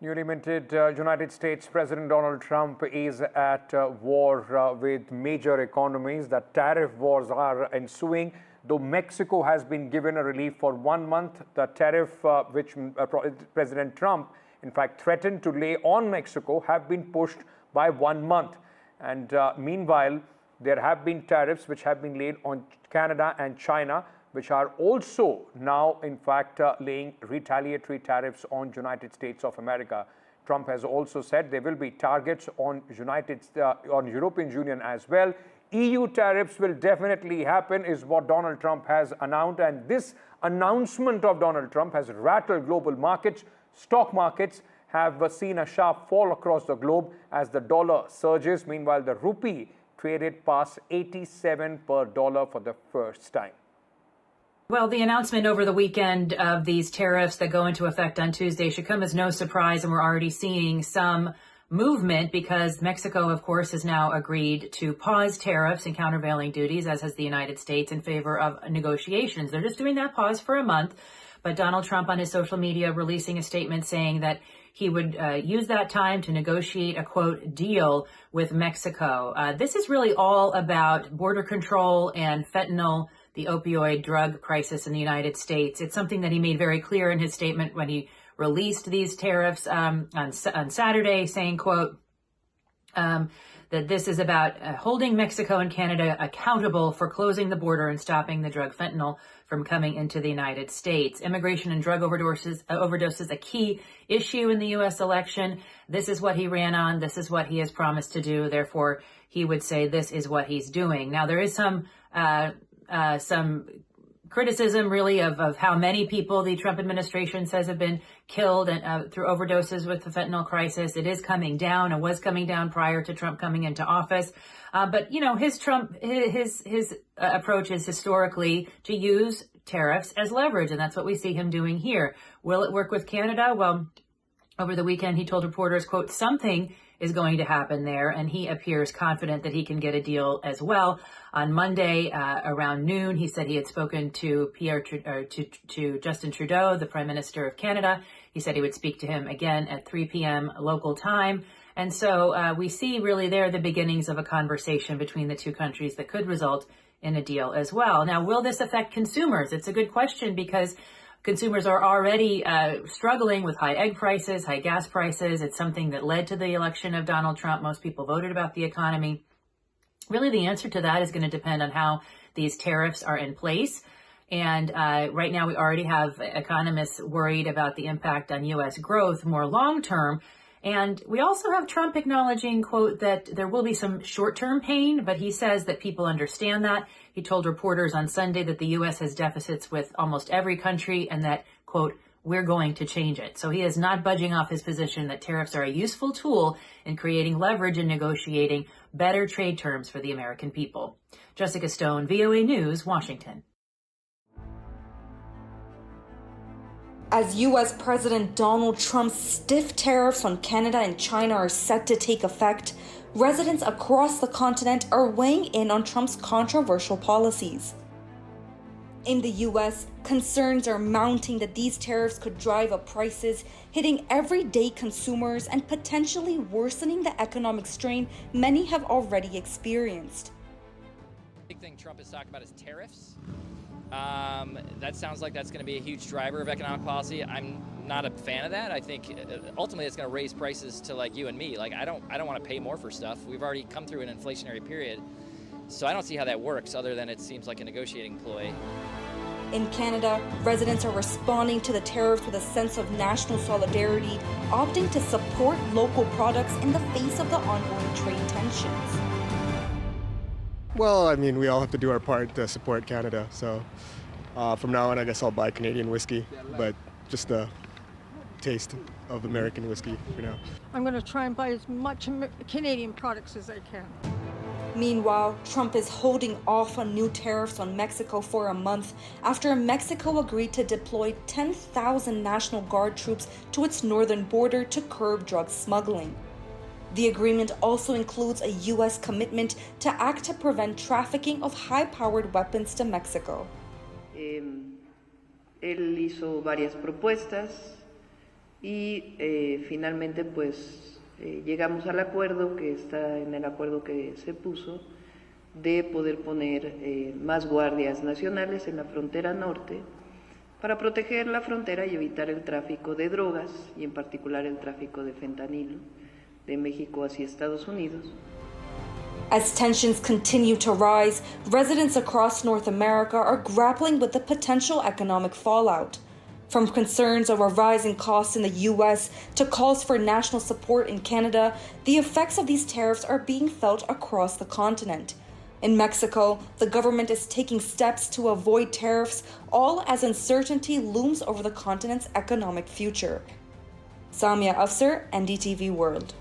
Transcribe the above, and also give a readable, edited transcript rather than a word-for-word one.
Newly minted United States President Donald Trump is at war with major economies. The tariff wars are ensuing. Though Mexico has been given a relief for 1 month, the tariff which President Trump, in fact, threatened to lay on Mexico have been pushed by 1 month. And meanwhile, there have been tariffs which have been laid on Canada and China, which are also now, in fact, laying retaliatory tariffs on United States of America. Trump has also said there will be targets on European Union as well. EU tariffs will definitely happen, is what Donald Trump has announced. And this announcement of Donald Trump has rattled global markets. Stock markets have seen a sharp fall across the globe as the dollar surges. Meanwhile, the rupee traded past 87 per dollar for the first time. Well, the announcement over the weekend of these tariffs that go into effect on Tuesday should come as no surprise, and we're already seeing some movement because Mexico, of course, has now agreed to pause tariffs and countervailing duties, as has the United States, in favor of negotiations. They're just doing that pause for a month, but Donald Trump on his social media releasing a statement saying that he would use that time to negotiate a, quote, deal with Mexico. This is really all about border control and fentanyl, the opioid drug crisis in the United States. It's something that he made very clear in his statement when he released these tariffs on Saturday, saying, quote, that this is about holding Mexico and Canada accountable for closing the border and stopping the drug fentanyl from coming into the United States. Immigration and drug overdoses a key issue in the U.S. election. This is what he ran on. This is what he has promised to do. Therefore, he would say this is what he's doing. Now, there is some criticism, really, of how many people the Trump administration says have been killed and through overdoses with the fentanyl crisis. It is coming down and was coming down prior to Trump coming into office. But, you know, his approach is historically to use tariffs as leverage, and that's what we see him doing here. Will it work with Canada? Well, over the weekend, he told reporters, quote, something is going to happen there, and he appears confident that he can get a deal as well. On Monday, around noon, he said he had spoken to Justin Trudeau, the Prime Minister of Canada. He said he would speak to him again at 3 p.m. local time. And so we see really there the beginnings of a conversation between the two countries that could result in a deal as well. Now, will this affect consumers? It's a good question because consumers are already struggling with high egg prices, high gas prices. It's something that led to the election of Donald Trump. Most people voted about the economy. Really, the answer to that is going to depend on how these tariffs are in place. And right now, we already have economists worried about the impact on U.S. growth more long term. And we also have Trump acknowledging, quote, that there will be some short-term pain, but he says that people understand that. He told reporters on Sunday that the U.S. has deficits with almost every country and that, quote, we're going to change it. So he is not budging off his position that tariffs are a useful tool in creating leverage and negotiating better trade terms for the American people. Jessica Stone, VOA News, Washington. As U.S. President Donald Trump's stiff tariffs on Canada and China are set to take effect, residents across the continent are weighing in on Trump's controversial policies. In the U.S., concerns are mounting that these tariffs could drive up prices, hitting everyday consumers and potentially worsening the economic strain many have already experienced. The big thing Trump is talking about is tariffs. That sounds like that's going to be a huge driver of economic policy. I'm not a fan of that. I think ultimately it's going to raise prices to like you and me. Like I don't want to pay more for stuff. We've already come through an inflationary period. So I don't see how that works other than it seems like a negotiating ploy. In Canada, residents are responding to the tariffs with a sense of national solidarity, opting to support local products in the face of the ongoing trade tensions. Well, I mean, we all have to do our part to support Canada. So from now on, I guess I'll buy Canadian whiskey, but just a taste of American whiskey for now. I'm going to try and buy as much Canadian products as I can. Meanwhile, Trump is holding off on new tariffs on Mexico for a month after Mexico agreed to deploy 10,000 National Guard troops to its northern border to curb drug smuggling. The agreement also includes a U.S. commitment to act to prevent trafficking of high-powered weapons to Mexico. Él hizo varias propuestas y finalmente pues llegamos al acuerdo que está en el acuerdo que se puso de poder poner más guardias nacionales en la frontera norte para proteger la frontera y evitar el tráfico de drogas y en particular el tráfico de fentanilo de México hacia Estados Unidos. As tensions continue to rise, residents across North America are grappling with the potential economic fallout. From concerns over rising costs in the U.S. to calls for national support in Canada, the effects of these tariffs are being felt across the continent. In Mexico, the government is taking steps to avoid tariffs, all as uncertainty looms over the continent's economic future. Samia Afsar, NDTV World.